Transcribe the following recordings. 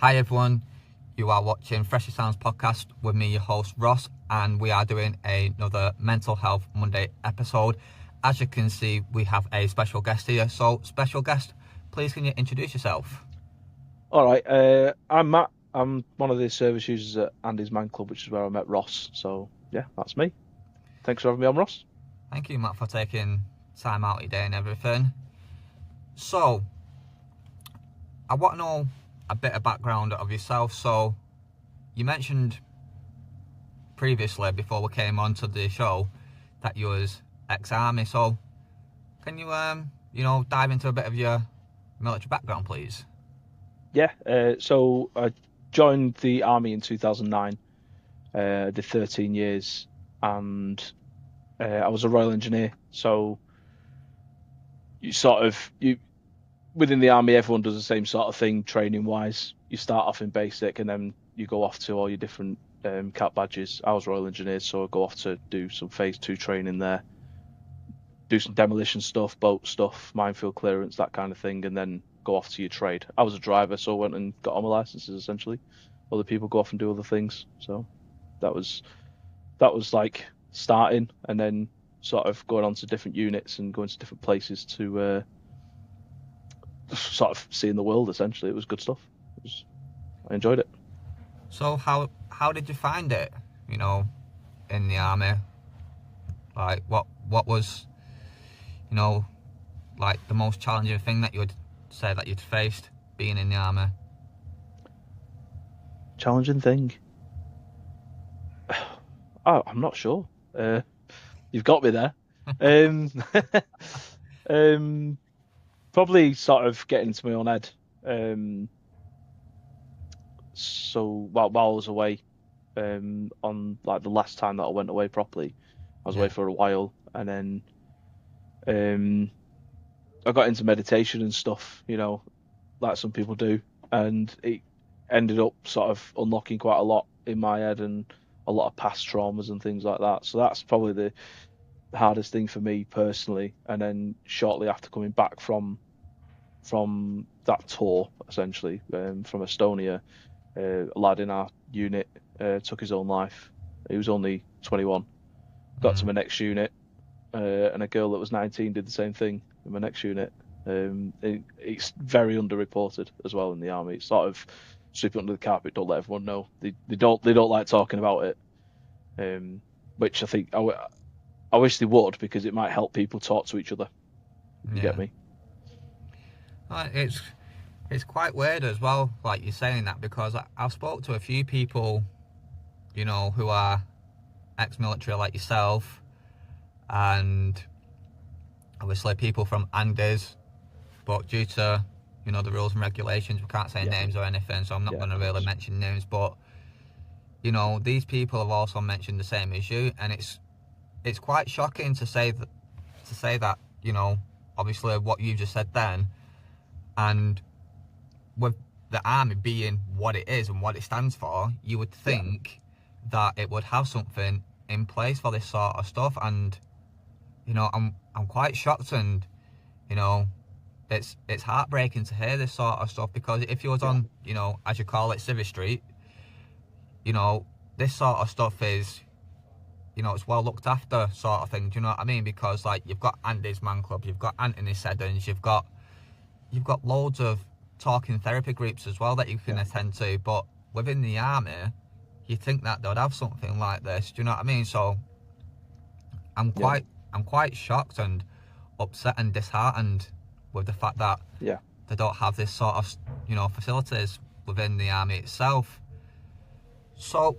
Hi everyone, you are watching Freshest podcast with me, your host Ross, and we are doing another Mental Health Monday episode. As you can see, we have a special guest here. So, special guest, please can you introduce yourself? All right, I'm Matt. I'm one of the service users at Andy's Man Club, which is where I met Ross. So yeah, that's me. Thanks for having me on, Ross. Thank you, Matt, for taking time out of your day and everything. So, I want to know a bit of background of yourself. So, you mentioned previously, before we came on to the show, that you was ex-army. So, can you, dive into a bit of your military background, please? Yeah, so I joined the army in 2009. Did 13 years, and I was a Royal Engineer. So you within the army, everyone does the same sort of thing, training wise. You start off in basic, and then you go off to all your different cap badges. I was Royal Engineer, so I go off to do some phase two training there, do some demolition stuff, boat stuff, minefield clearance, that kind of thing, and then go off to your trade. I was a driver, so I went and got all my licenses essentially. Other people go off and do other things. So that was like starting and then sort of going on to different units and going to different places to sort of seeing the world essentially. It was good stuff. I enjoyed it. So, how did you find it, in the army? Like, what was, you know, like the most challenging thing that you would say that you'd faced being in the army? Challenging thing. Oh, I'm not sure. You've got me there. Um, um, Probably sort of getting into my own head. Um, so while I was away, on like the last time that I went away properly, I was away Yeah. for a while, and then um, I got into meditation and stuff, like some people do, and it ended up sort of unlocking quite a lot in my head and a lot of past traumas and things like that. So that's probably the hardest thing for me personally. And then shortly after coming back from that tour, essentially from Estonia, a lad in our unit took his own life. He was only 21. Got to Mm. my next unit, and a girl that was 19 did the same thing in my next unit. It's very underreported as well in the army. It's sort of sweep it under the carpet, don't let everyone know. They don't like talking about it, which I think I wish they would because it might help people talk to each other. If you get Yeah. me? It's quite weird as well, like you're saying that, because I've spoke to a few people, who are ex-military like yourself, and obviously people from Andes, but due to the rules and regulations, we can't say Yeah, names or anything, so I'm not yeah, going of to really course. mention names. But these people have also mentioned the same as you, and it's quite shocking to say that obviously what you just said then, and with the army being what it is and what it stands for, you would Yeah, think that it would have something in place for this sort of stuff. And I'm quite shocked, and you know it's heartbreaking to hear this sort of stuff, because if you was yeah, on, as you call it, Civvy Street, you know this sort of stuff is, it's well looked after sort of thing. Do you know what I mean? Because like you've got Andy's Man Club, you've got Anthony Seddon's, you've got loads of talking therapy groups as well that you can yeah, attend to. But within the army, you think that they'd have something like this. Do you know what I mean? So I'm yeah, quite I'm quite shocked and upset and disheartened with the fact that yeah, they don't have this sort of facilities within the army itself. So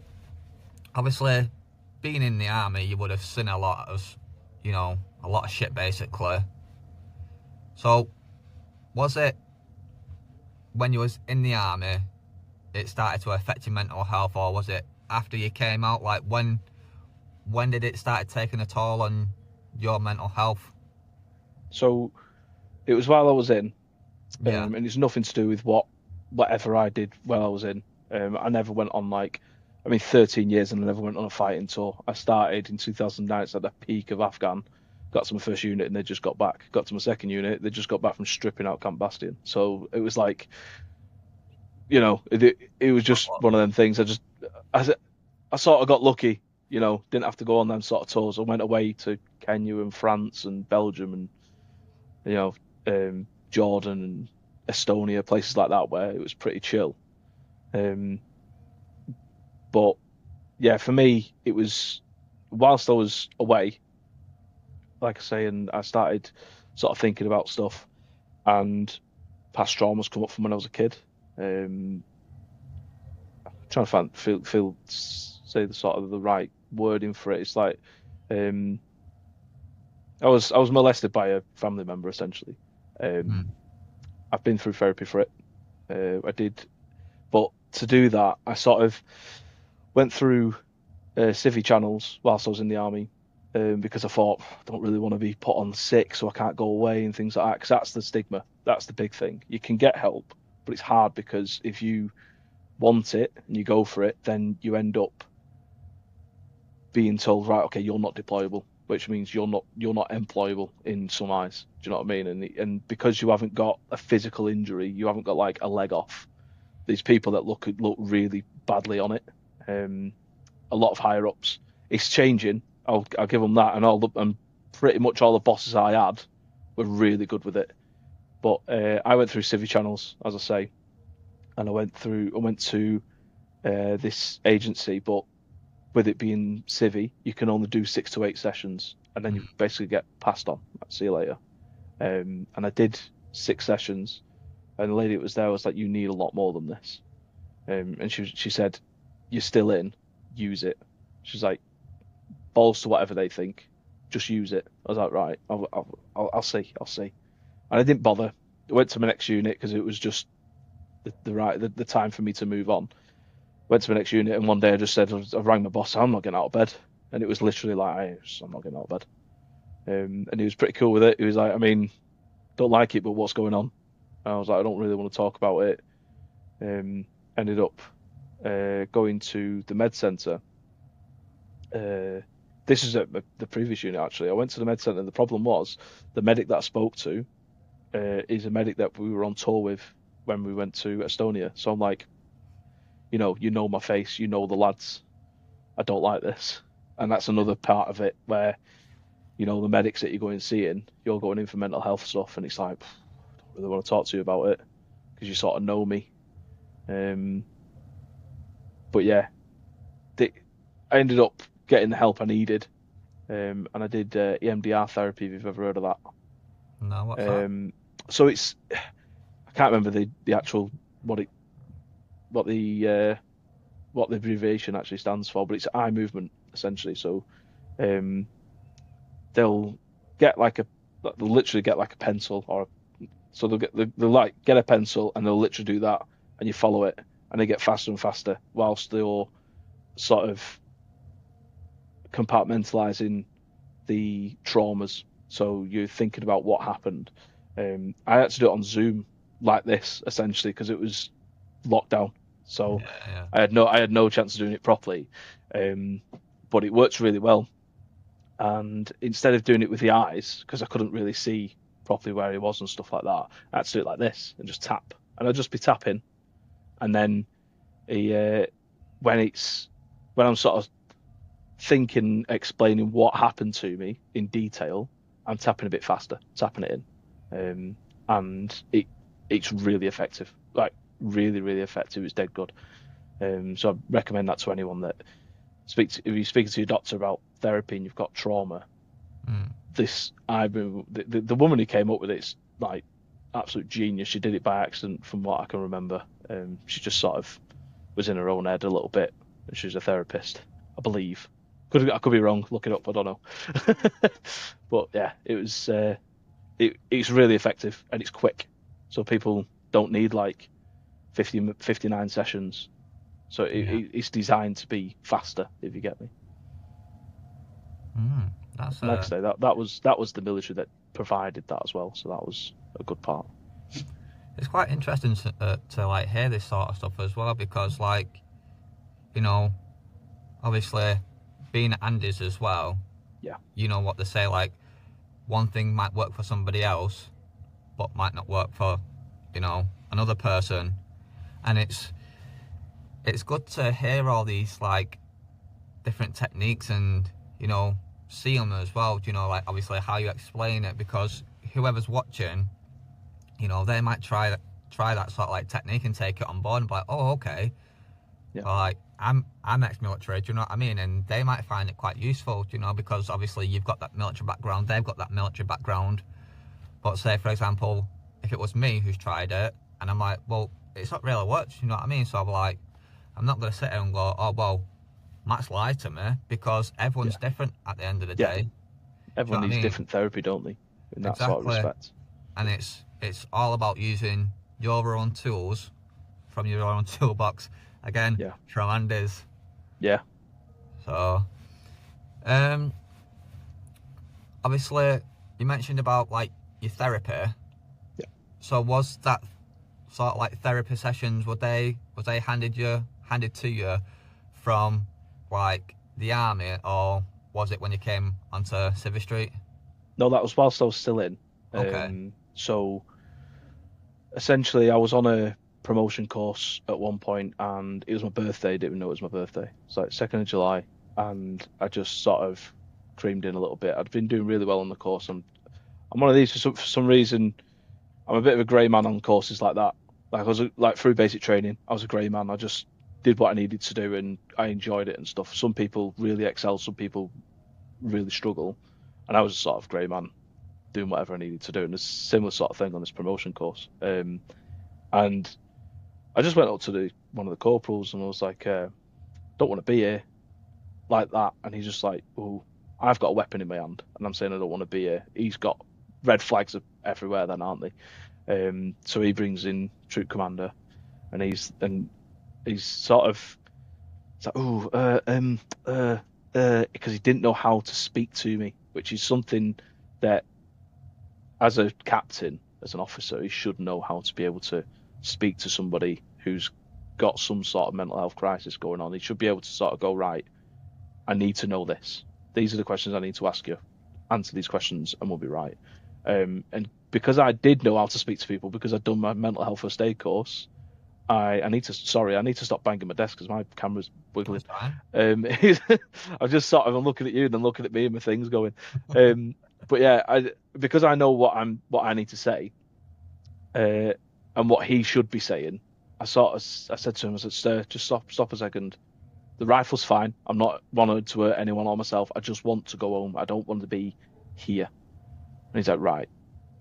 obviously, being in the army, you would have seen a lot of shit basically. So was it when you was in the army, it started to affect your mental health, or was it after you came out? Like when did it start taking a toll on your mental health? So it was while I was in, Yeah. and it's nothing to do with whatever I did while I was in. I never went on 13 years, and I never went on a fighting tour. I started in 2009, it's at the peak of Afghan. Got to my first unit, and they just got back. Got to my second unit, they just got back from stripping out Camp Bastion. So it was like it was just one of them things. I sort of got lucky, didn't have to go on them sort of tours. I went away to Kenya and France and Belgium and, Jordan and Estonia, places like that where it was pretty chill. But yeah, for me, it was whilst I was away, like I say, and I started sort of thinking about stuff and past traumas come up from when I was a kid. Trying to say the sort of the right wording for it. It's like um, I was molested by a family member essentially. Mm. I've been through therapy for it. I did, but to do that, I sort of went through civvy channels whilst I was in the army because I thought I don't really want to be put on sick, so I can't go away and things like that. Because that's the stigma. That's the big thing. You can get help, but it's hard because if you want it and you go for it, then you end up being told, right, okay, you're not deployable, which means you're not employable in some eyes. Do you know what I mean? And because you haven't got a physical injury, you haven't got like a leg off. These people that look really badly on it. A lot of higher ups. It's changing. I'll give them that, and pretty much all the bosses I had were really good with it. But I went through civvy channels, as I say, and I went to this agency, but with it being civvy, you can only do 6 to 8 sessions, and then you basically get passed on. See you later. And I did 6 sessions, and the lady that was there was like, "You need a lot more than this." And she said, "You're still in. Use it." She's like, "Balls to whatever they think. Just use it." I was like, "Right, I'll see. And I didn't bother. I went to my next unit because it was just the time for me to move on. Went to my next unit, and one day I just said, I rang my boss, "I'm not getting out of bed," and it was literally like, "I'm not getting out of bed." And he was pretty cool with it. He was like, "I mean, don't like it, but what's going on?" And I was like, "I don't really want to talk about it." Ended up going to the med centre. This is at the previous unit actually. I went to the med centre, and the problem was the medic that I spoke to is a medic that we were on tour with when we went to Estonia. So I'm like, you know my face, you know the lads. I don't like this, and that's another part of it where, the medics that you're going seeing, you're going in for mental health stuff, and it's like, I don't really want to talk to you about it because you sort of know me. But yeah, I ended up getting the help I needed, and I did EMDR therapy. If you've ever heard of that. No, what's that? So I can't remember the actual what the abbreviation actually stands for, but it's eye movement essentially. So they'll literally get like a pencil so they'll like get a pencil and they'll literally do that, and you follow it, and they get faster and faster whilst they're sort of compartmentalizing the traumas. So you're thinking about what happened. I had to do it on Zoom like this essentially because it was lockdown. So Yeah. I had no chance of doing it properly, but it worked really well. And instead of doing it with the eyes, because I couldn't really see properly where he was and stuff like that, I had to do it like this and just tap, and I'd just be tapping, and then when I'm sort of thinking, explaining what happened to me in detail, I'm tapping a bit faster, tapping it in, and it's really effective, like really, really effective. It's dead good. So I recommend that to anyone that if you're speaking to your doctor about therapy and you've got trauma. The woman who came up with it's like absolute genius. She did it by accident, from what I can remember. She just sort of was in her own head a little bit, and she's a therapist, I believe. I could be wrong. Look it up. I don't know. But yeah, it was. It's really effective and it's quick, so people don't need like 59 sessions. So it's designed to be faster, if you get me. That's Like I say, that was the military that provided that as well, so that was a good part. It's quite interesting to like hear this sort of stuff as well, because like, obviously being at Andy's as well, Yeah. you know what they say, like one thing might work for somebody else but might not work for another person. And it's good to hear all these like different techniques and, you know, see them as well, you know, like obviously how you explain it, because whoever's watching, you know, they might try that sort of like technique and take it on board and be like, oh, okay. Yeah. Or like I'm ex-military, do you know what I mean? And they might find it quite useful, you know, because obviously you've got that military background, they've got that military background. But say, for example, if it was me who's tried it, and I'm like, well, it's not really worked, you know what I mean? So I'm like, I'm not going to sit here and go, oh, well, Matt's lied to me, because everyone's different at the end of the Yeah. day. Everyone Do you know what I needs mean? different therapy, don't they? In that sort of Exactly. respect. And it's all about using your own tools from your own toolbox. Again, Yeah. from Andy's. Yeah. So, obviously, you mentioned about like your therapy. Yeah. So was that sort of like therapy sessions? Was they handed to you from like the army, or was it when you came onto Civvy Street? No, that was whilst I was still in. Okay. So essentially, I was on a promotion course at one point, and it was my birthday. Didn't even know it was my birthday. It's like 2nd of July, and I just sort of creamed in a little bit. I'd been doing really well on the course. I'm one of these for some reason. I'm a bit of a grey man on courses like that. Like I was like through basic training, I was a grey man. I just did what I needed to do, and I enjoyed it and stuff. Some people really excel, some people really struggle, and I was a sort of grey man doing whatever I needed to do. And it's a similar sort of thing on this promotion course. And I just went up to one of the corporals and I was like, don't want to be here like that. And he's just like, oh, I've got a weapon in my hand, and I'm saying I don't want to be here. He's got red flags everywhere, then, aren't they? So he brings in troop commander, and he's sort of, it's like, because he didn't know how to speak to me, which is something that, as a captain, as an officer, he should know how to be able to speak to somebody who's got some sort of mental health crisis going on. He should be able to sort of go, right, I need to know this. These are the questions I need to ask you. Answer these questions and we'll be right. And because I did know how to speak to people, because I'd done my mental health first aid course, I need to stop banging my desk because my camera's wiggling. I'm just sort of, I'm looking at you and then looking at me and my thing's going. But yeah, because I know what I need to say, and what he should be saying, I said to him, I said, "Sir, just stop a second. The rifle's fine. I'm not wanting to hurt anyone or myself. I just want to go home. I don't want to be here." And he's like, right.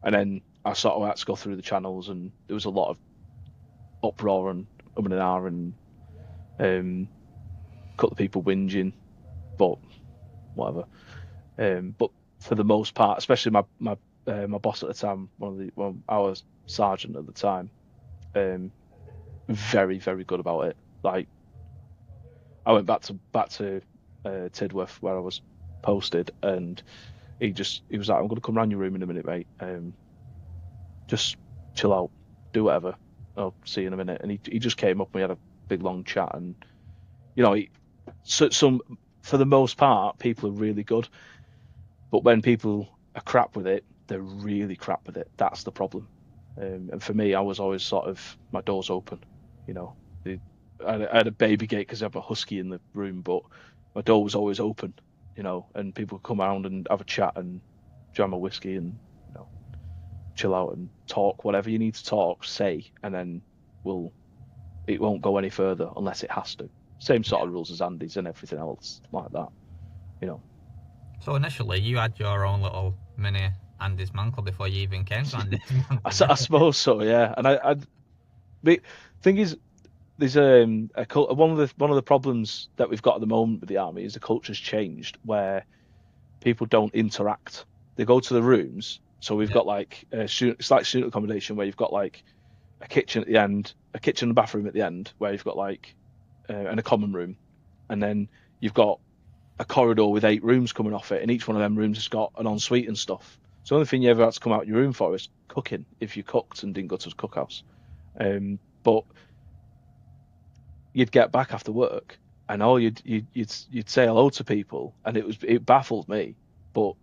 And then I sort of had to go through the channels, and there was a lot of uproar and and ah and a couple of people whinging, but whatever. But for the most part, especially my boss at the time, our sergeant at the time, very very good about it. Like I went back to Tidworth where I was posted, and he was like, "I'm going to come round your room in a minute, mate. Just chill out, do whatever. I'll see you in a minute." And he just came up and we had a big long chat, and you know, for the most part, people are really good. But when people are crap with it, they're really crap with it. That's the problem. And for me, I was always sort of, my door's open. You know, I had a baby gate because I have a husky in the room, but my door was always open. You know, and people would come around and have a chat and jam a whiskey and, you know, chill out and talk whatever you need to talk, say, and then it won't go any further unless it has to. Same sort of rules as Andy's and everything else like that. You know. So initially, you had your own little mini Andy's Man Club before you even came to Andy's Man Club. I suppose so, yeah. And the thing is, there's one of the problems that we've got at the moment with the army is the culture's changed, where people don't interact. They go to the rooms. So we've got like it's like student accommodation where you've got like a kitchen at the end, a kitchen and bathroom at the end, where you've got like and a common room, and then you've got a corridor with 8 rooms coming off it, and each one of them rooms has got an ensuite and stuff. So the only thing you ever had to come out your room for is cooking, if you cooked and didn't go to the cookhouse. But you'd get back after work, and you'd say hello to people, and it baffled me. But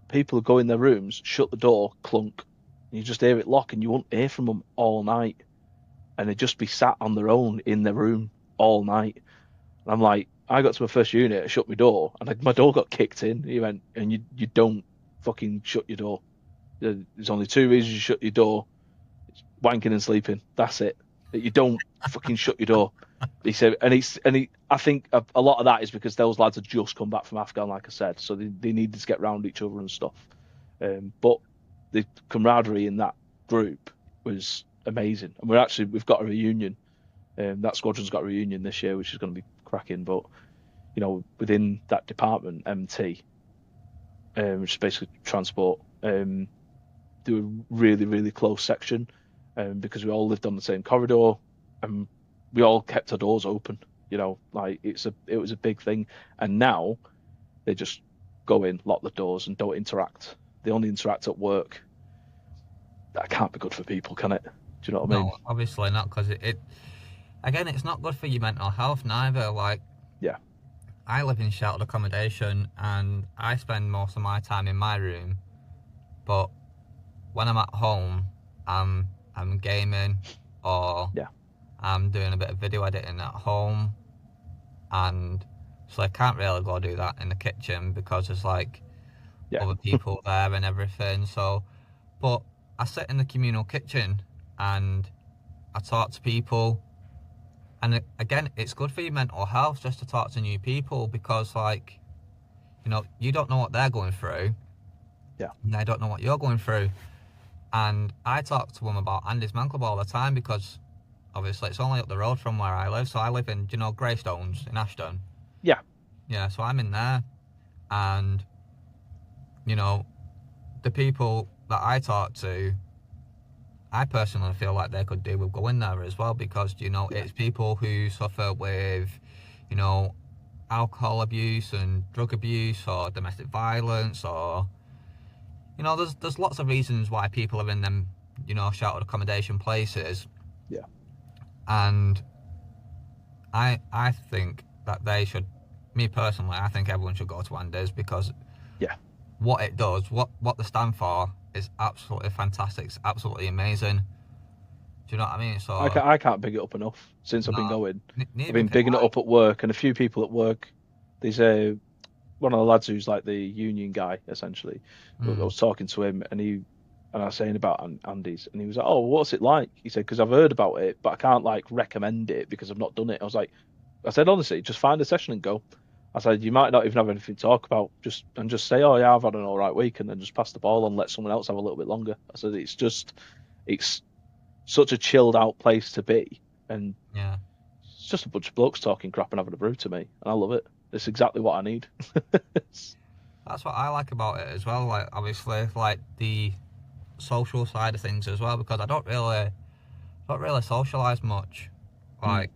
people would go in their rooms, shut the door, clunk, and you just hear it lock, and you won't hear from them all night. and they'd just be sat on their own in their room all night. And I'm like, I got to my first unit, I shut my door, and my door got kicked in. He went, and you don't fucking shut your door. There's only two reasons you shut your door: it's wanking and sleeping. That's it. You don't fucking shut your door. He said, I think a lot of that is because those lads had just come back from Afghan, like I said, so they needed to get round each other and stuff. But the camaraderie in that group was amazing, and we've got a reunion. That squadron's got a reunion this year, which is going to be cracking. But within that department, MT, which is basically transport, they were really, really close section, because we all lived on the same corridor, and we all kept our doors open. Like it was a big thing. And now they just go in, lock the doors, and don't interact. They only interact at work. That can't be good for people, can it? Do you know what I mean? No, obviously not, because again, it's not good for your mental health neither. Like, Yeah. I live in sheltered accommodation, and I spend most of my time in my room. But when I'm at home, I'm gaming, or Yeah. I'm doing a bit of video editing at home, and so I can't really go do that in the kitchen because there's like other people there and everything. So, but I sit in the communal kitchen and I talk to people, and again, it's good for your mental health just to talk to new people, because like, you don't know what they're going through, and they don't know what you're going through. And I talk to them about Andy's Man Club all the time, because obviously it's only up the road from where I live. So I live in, Greystones in Ashton. Yeah. Yeah, so I'm in there, and the people that I talk to, I personally feel like they could do with going there as well, because it's people who suffer with alcohol abuse and drug abuse, or domestic violence, or there's lots of reasons why people are in them sheltered accommodation places. Yeah. And I think that they should, me personally, I think everyone should go to Andy's, because what it does, what they stand for, is absolutely fantastic. It's absolutely amazing. Do you know what I mean? So I can't big it up enough since I've been going. I've been bigging it up at work, and a few people at work. There's one of the lads who's like the union guy, essentially. I was talking to him, and I was saying about Andy's, and he was like, "Oh, what's it like?" He said, "Because I've heard about it, but I can't like recommend it because I've not done it." I said, honestly, just find a session and go. I said, you might not even have anything to talk about, just say, "Oh yeah, I've had an all right week," and then just pass the ball and let someone else have a little bit longer. I said, it's such a chilled out place to be, and it's just a bunch of blokes talking crap and having a brew to me, and I love it. It's exactly what I need. That's what I like about it as well. Like, obviously, like the social side of things as well, because I don't really socialise much. Like,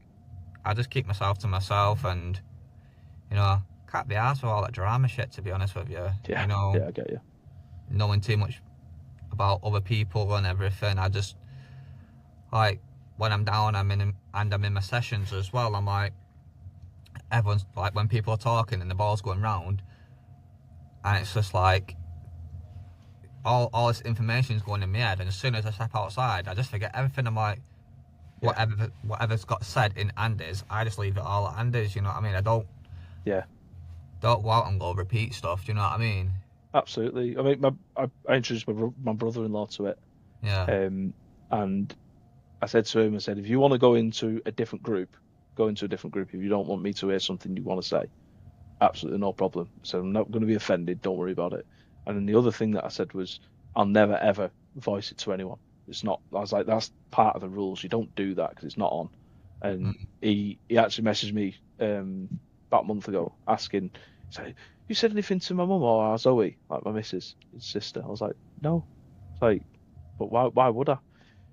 I just keep myself to myself, and can't be arsed with all that drama shit, to be honest with you. Yeah, I get you. Knowing too much about other people and everything, I just, like, when I'm down, I'm in my sessions as well, I'm like, everyone's like, when people are talking and the ball's going round, and it's just like all this information's going in my head, and as soon as I step outside, I just forget everything. I'm like, whatever's got said in Andy's, I just leave it all at Andy's. You know what I mean? I don't go out and go repeat stuff. Do you know what I mean? Absolutely. I mean, I introduced my brother-in-law to it. Yeah. And I said to him, if you want to go into a different group, go into a different group. If you don't want me to hear something you want to say, absolutely no problem. So I'm not going to be offended. Don't worry about it. And then the other thing that I said was, I'll never ever voice it to anyone. It's not. I was like, that's part of the rules. You don't do that because it's not on. And he actually messaged me about a month ago asking, so, you said anything to my mum or Zoe, like my missus, his sister? I was like, no. It's like, but why would I?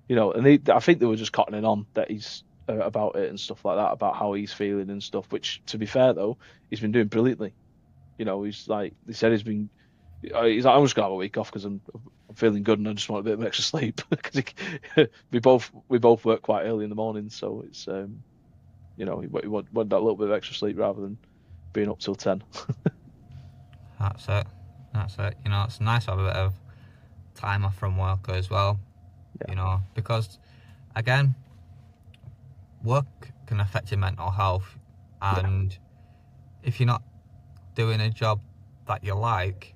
And I think they were just cottoning on that he's about it and stuff like that, about how he's feeling and stuff. Which, to be fair though, he's been doing brilliantly. He's like, they said he's like, I'm just gonna have a week off because I'm feeling good and I just want a bit of extra sleep. Because we both work quite early in the morning, so it's he want that little bit of extra sleep rather than being up till 10. That's it. It's nice to have a bit of time off from work as well. Yeah. Because again, work can affect your mental health, and if you're not doing a job that you like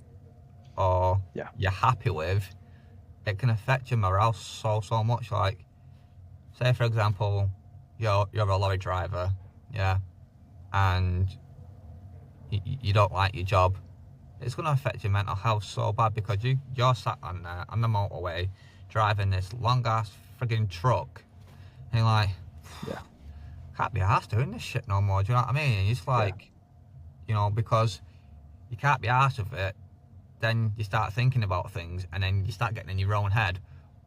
or Yeah. you're happy with, it can affect your morale so much. Like, say for example, you're a lorry driver, yeah, and you don't like your job. It's going to affect your mental health so bad because you're sat on there on the motorway driving this long ass frigging truck, and you're like, Yeah. can't be arsed doing this shit no more. Do you know what I mean? And it's like, because you can't be arsed with it, then you start thinking about things, and then you start getting in your own head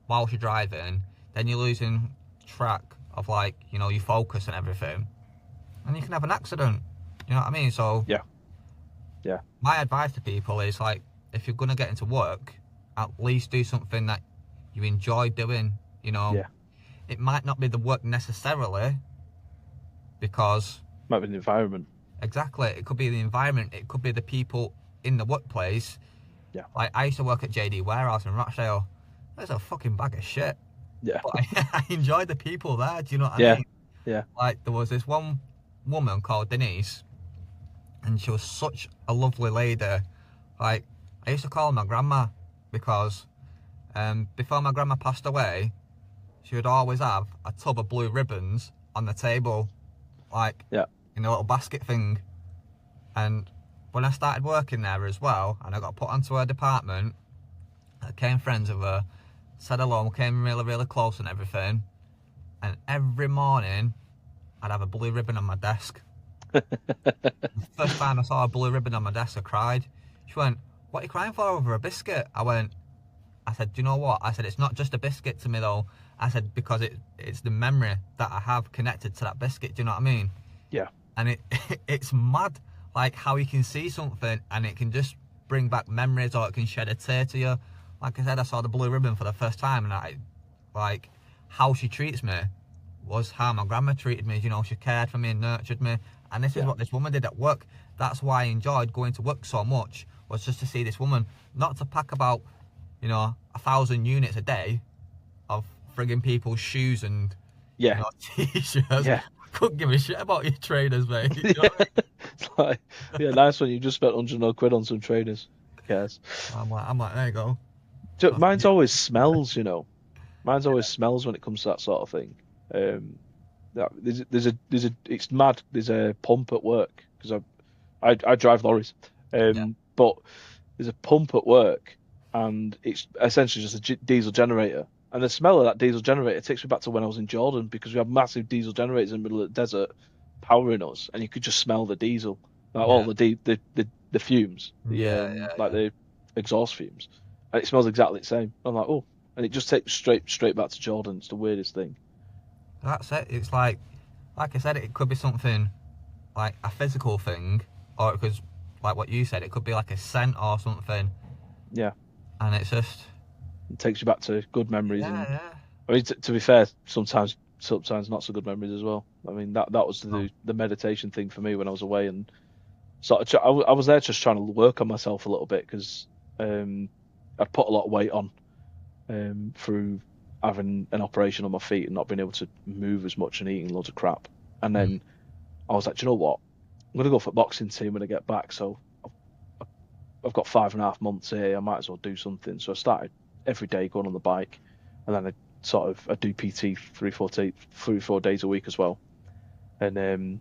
whilst you're driving. Then you're losing track of, like, your focus and everything, and you can have an accident. You know what I mean? So Yeah. Yeah. my advice to people is, like, if you're gonna get into work, at least do something that you enjoy doing. Yeah. It might not be the work necessarily, because Might be the environment. exactly, it could be the environment, it could be the people in the workplace. Yeah. Like, I used to work at JD Warehouse in Rochdale. There's a fucking bag of shit, Yeah. but I enjoyed the people there. Do you know what I Yeah. mean? Yeah. Like, there was this one woman called Denise, and she was such a lovely lady. Like, I used to call her my grandma because before my grandma passed away, she would always have a tub of blue ribbons on the table, like, Yeah. in a little basket thing. And when I started working there as well, and I got put onto her department, I became friends with her, said hello, came really, really close and everything. And every morning, I'd have a blue ribbon on my desk. The first time I saw a blue ribbon on my desk, I cried. She went, "What are you crying for, over a biscuit?" I said, "Do you know what?" I said, "It's not just a biscuit to me though." I said, "Because it's the memory that I have connected to that biscuit." Do you know what I mean? Yeah. And it's mad, like, how you can see something and it can just bring back memories, or it can shed a tear to you. Like I said, I saw the blue ribbon for the first time, and like, how she treats me was how my grandma treated me. She cared for me and nurtured me. And this is what this woman did at work. That's why I enjoyed going to work so much, was just to see this woman, not to pack about, 1,000 units a day of frigging people's shoes and Yeah. t-shirts. Yeah. Couldn't give a shit about your trainers, mate. You know what I mean? It's like, yeah, nice one. You just spent 100 quid on some trainers. Who cares? I'm like, there you go. Mine's always smells, Mine's always smells when it comes to that sort of thing. It's mad. There's a pump at work because I drive lorries, Yeah. but there's a pump at work, and it's essentially just a diesel generator. And the smell of that diesel generator takes me back to when I was in Jordan, because we have massive diesel generators in the middle of the desert powering us, and you could just smell the diesel, like all the fumes, like the exhaust fumes, and it smells exactly the same. I'm like, oh, and it just takes straight back to Jordan. It's the weirdest thing. That's it. It's like I said, it could be something like a physical thing, or it could, like what you said, it could be like a scent or something. Yeah, And it's just, it takes you back to good memories, and yeah. I mean, to be fair, sometimes not so good memories as well. I mean, that was the meditation thing for me when I was away, and sort of I was there just trying to work on myself a little bit, because I'd put a lot of weight on through having an operation on my feet and not being able to move as much and eating loads of crap. And then I was like, do you know what? I'm gonna go for boxing team when I get back. So I've got 5.5 months here. I might as well do something. So I started every day going on the bike, and then I do PT 3-4 days a week as well. And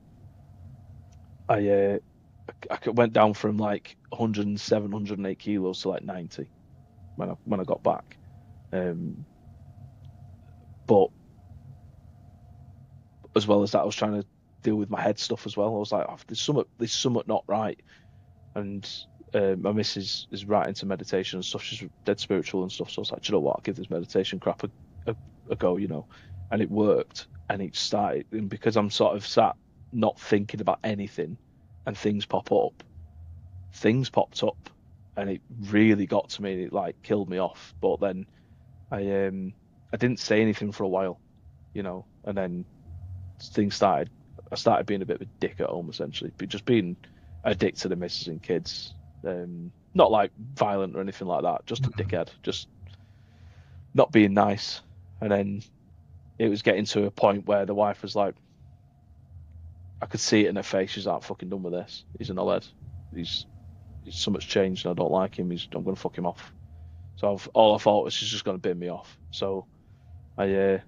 I went down from like 107, 108 kilos to like 90 when I got back. But as well as that, I was trying to deal with my head stuff as well. I was like, oh, there's something not right. And my missus is right into meditation and stuff. She's dead spiritual and stuff. So I was like, do you know what? I'll give this meditation crap a go, And it worked. And it started. And because I'm sort of sat not thinking about anything, and things popped up, and it really got to me. And it like killed me off. But then I didn't say anything for a while, and then things started. I started being a bit of a dick at home, essentially, but just being a dick to the missus and kids. Not like violent or anything like that, just a dickhead, just not being nice. And then it was getting to a point where the wife was like, I could see it in her face. She's like, I'm fucking done with this. He's an knobhead. He's so much changed, and I don't like him. I'm gonna fuck him off. So all I thought was she's just gonna bin me off. So I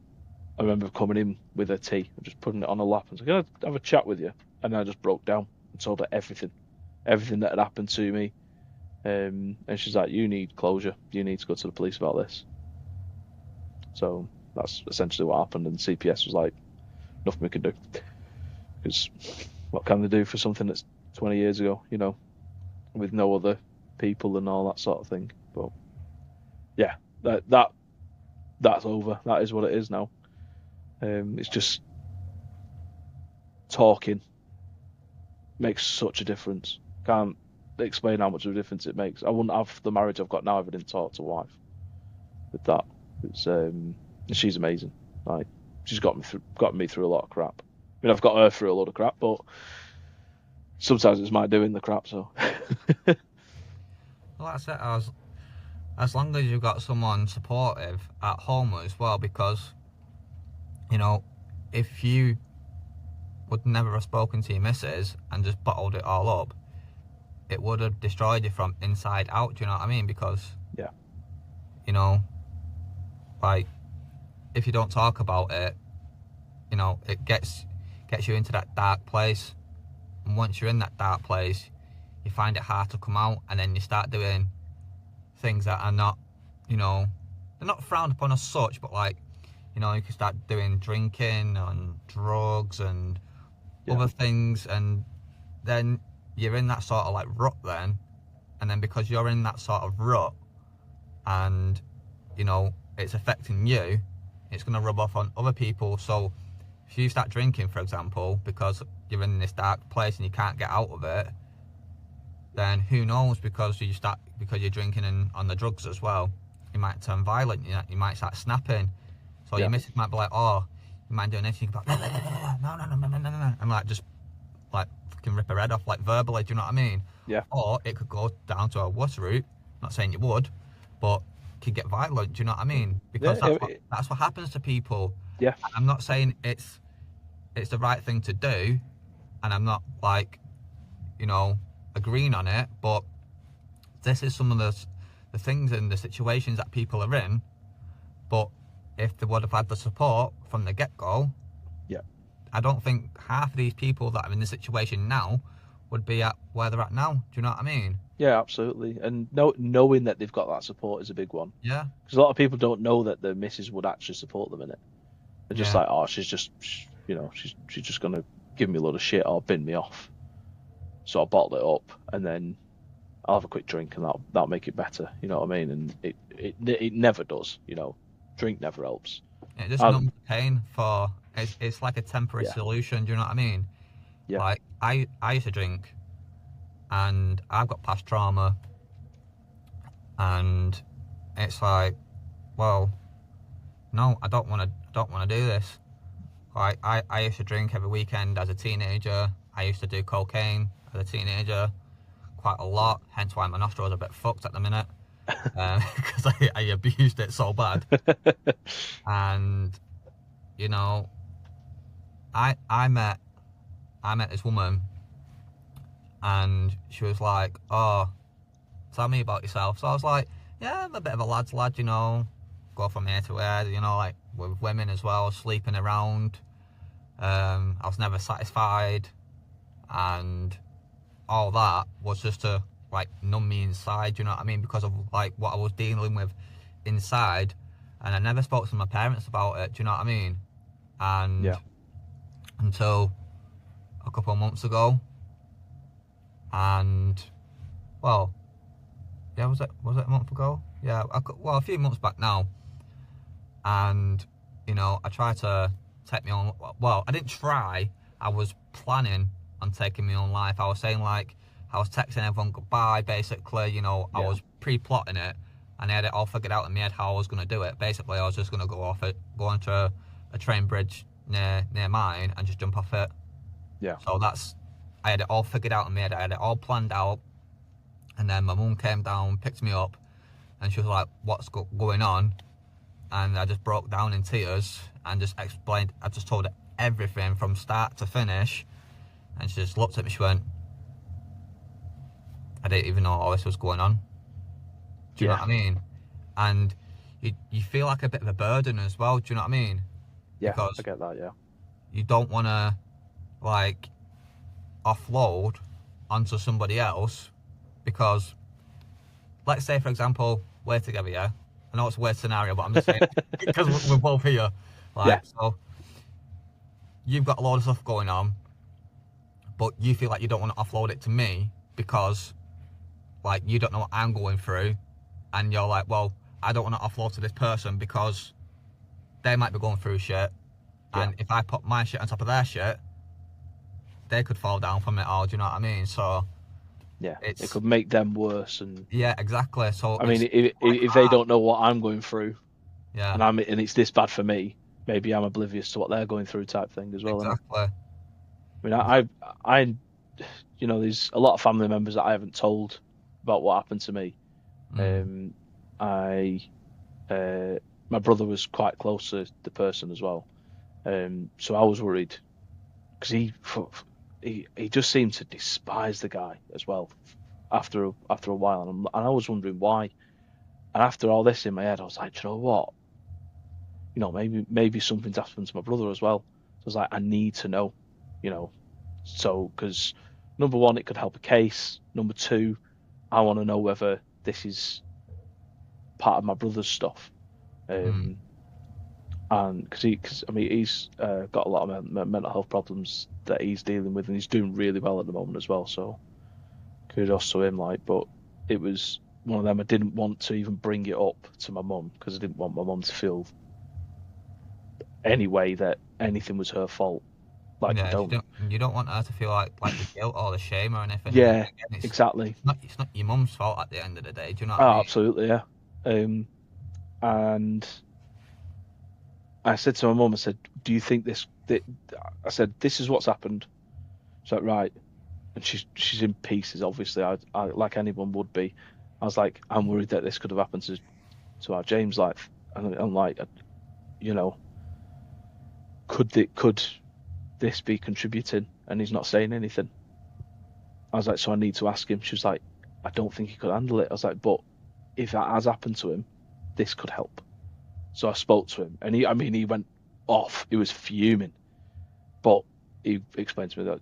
remember coming in with her tea and just putting it on her lap and saying, "Can I have a chat with you?" And I just broke down and told her everything that had happened to me. And she's like, "You need closure. You need to go to the police about this." So that's essentially what happened. And CPS was like, "Nothing we can do." Because what can they do for something that's 20 years ago, with no other people and all that sort of thing? But yeah, that's over. That is what it is now. It's just talking makes such a difference. Can't explain how much of a difference it makes. I wouldn't have the marriage I've got now if I didn't talk to a wife. With that, she's amazing. Like, she's got me through a lot of crap. I mean, I've got her through a lot of crap, but sometimes it's my doing the crap. So, well, that's it. As long as you've got someone supportive at home as well, because if you would never have spoken to your missus and just bottled it all up, it would have destroyed you from inside out. Do you know what I mean? Because yeah, like, if you don't talk about it, it gets you into that dark place, and once you're in that dark place, you find it hard to come out, and then you start doing things that are not, they're not frowned upon as such, but like, you can start doing drinking and drugs and other things, and then you're in that sort of like rut then, and then because you're in that sort of rut, and it's affecting you, it's going to rub off on other people. So if you start drinking, for example, because you're in this dark place and you can't get out of it, then who knows, because you're drinking and on the drugs as well, you might turn violent, you might start snapping. So your missus might be like, "Oh, you mind doing anything?" You go, no, and like just like fucking rip her head off, like verbally. Do you know what I mean? Yeah. Or it could go down to a worse route. Not saying you would, but it could get violent. Do you know what I mean? Because that's what happens to people. Yeah. I'm not saying it's the right thing to do, and I'm not like, agreeing on it, but this is some of the things and the situations that people are in. But if they would have had the support from the get-go, I don't think half of these people that are in this situation now would be at where they're at now. Do you know what I mean? Yeah, absolutely. And knowing that they've got that support is a big one. Yeah. Because a lot of people don't know that their missus would actually support them in it. They're just like, "Oh, she's just, she's just gonna give me a load of shit or bin me off." So I'll bottle it up and then I'll have a quick drink and that'll make it better. You know what I mean? And it never does. Drink never helps. It just numbs the pain for. It's like a temporary solution. Do you know what I mean? Yeah. Like I used to drink, and I've got past trauma, and it's like, well, no, I don't want to do this. Like I used to drink every weekend as a teenager. I used to do cocaine as a teenager, quite a lot. Hence why my nostrils are a bit fucked at the minute, because I abused it so bad. And I met this woman, and she was like, "Oh, tell me about yourself." So I was like, "Yeah, I'm a bit of a lad's lad, go from here to there, like with women as well, sleeping around. I was never satisfied, and all that was just to like numb me inside, you know what I mean, because of like what I was dealing with inside, and I never spoke to my parents about it, do you know what I mean? And until a couple of months ago, and was it a month ago? Yeah, a few months back now, and I tried to take my own. Well, I didn't try. I was planning on taking my own life. I was saying, like, I was texting everyone goodbye, basically. I was pre-plotting it, and I had it all figured out in my head how I was going to do it. Basically, I was just going to go onto a train bridge near mine and just jump off it. Yeah. So I had it all figured out in my head. I had it all planned out, and then my mum came down, picked me up, and she was like, "What's going on?" And I just broke down in tears, and just explained. I just told her everything from start to finish, and she just looked at me. She went, "I didn't even know all this was going on." Do you know what I mean? And you feel like a bit of a burden as well. Do you know what I mean? Yeah, Because I get that. Yeah. you don't want to like offload onto somebody else, because let's say, for example, we're together, yeah? I know it's a weird scenario, but I'm just saying, because we're both here. Like, so you've got a lot of stuff going on, but you feel like you don't want to offload it to me because, like, you don't know what I'm going through. And you're like, well, I don't want to offload to this person because they might be going through shit. And if I put my shit on top of their shit, they could fall down from it all. Do you know what I mean? So it could make them worse. And exactly. So I mean, if they don't know what I'm going through, and it's this bad for me, maybe I'm oblivious to what they're going through, type thing as well. Exactly. I mean, I there's a lot of family members that I haven't told about what happened to me. My brother was quite close to the person as well, so I was worried because he just seemed to despise the guy as well after a while, and I was wondering why. And after all this in my head, I was like, do you know what? Maybe something's happened to my brother as well. So I was like, I need to know, So because number one, it could help a case. Number two, I want to know whether this is part of my brother's stuff. And because he's got a lot of mental health problems that he's dealing with, and he's doing really well at the moment as well. So kudos to him. But it was one of them. I didn't want to even bring it up to my mum because I didn't want my mum to feel any way that anything was her fault. You don't want her to feel like the guilt or the shame or anything. Yeah, exactly. It's not your mum's fault at the end of the day. Do you know what I mean? Absolutely, yeah. And I said to my mum, I said, "Do you think this?" I said, "This is what's happened." She's like, "Right," and she's in pieces. Obviously, I like anyone would be. I was like, "I'm worried that this could have happened to our James' life," and I'm like, could this be contributing? And he's not saying anything. I was like, so I need to ask him. She was like, I don't think he could handle it. I was like, but if that has happened to him, this could help. So I spoke to him, and he went off. He was fuming, but he explained to me that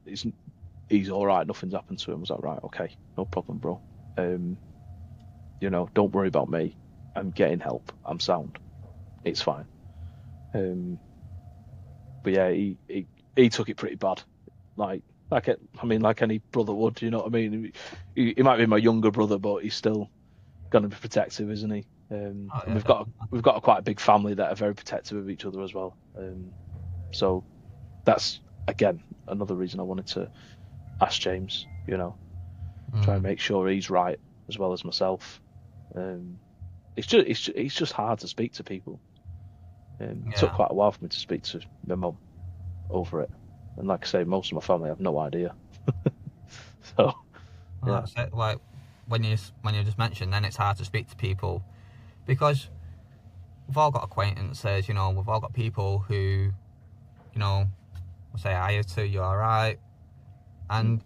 he's all right. Nothing's happened to him. I was like, right, okay, no problem, bro. Don't worry about me. I'm getting help. I'm sound. It's fine. But yeah, he took it pretty bad. Like any brother would. You know what I mean? He might be my younger brother, but he's still gonna be protective, isn't he? And we've got a quite a big family that are very protective of each other as well. So that's again another reason I wanted to ask James. Try and make sure he's right as well as myself. It's just hard to speak to people. It took quite a while for me to speak to my mum over it, and like I say, most of my family have no idea. So that's it. Like when you just mentioned, then it's hard to speak to people because we've all got acquaintances, we've all got people who, will say hi to you, all right, and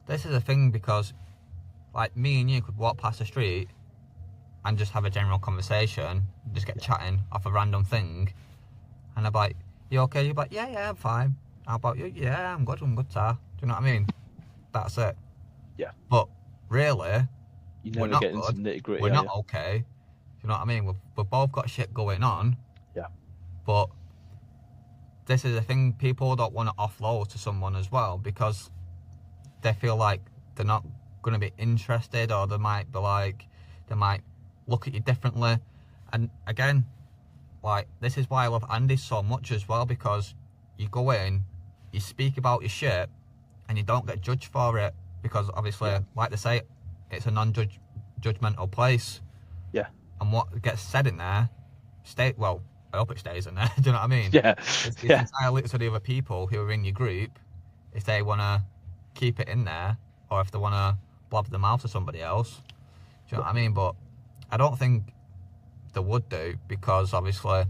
this is a thing because, like, me and you could walk past the street and just have a general conversation, just get chatting off a random thing, and I'm like, you okay? You're like, yeah, I'm fine. How about you? Yeah, I'm good, sir. Do you know what I mean? That's it. Yeah. But really, you never get into nitty-gritty. We're not okay. Do you know what I mean? We've both got shit going on. Yeah. But this is the thing, people don't want to offload to someone as well because they feel like they're not going to be interested, or they might look at you differently. And again, like, this is why I love Andy so much as well, because you go in, you speak about your shit, and you don't get judged for it, because obviously, like they say, it's a non-judgmental place. Yeah. And what gets said in there, I hope it stays in there. Do you know what I mean? Yeah. It's entirely up to the other people who are in your group if they want to keep it in there, or if they want to blob them out to somebody else. Do you know what I mean? But I don't think they would do, because obviously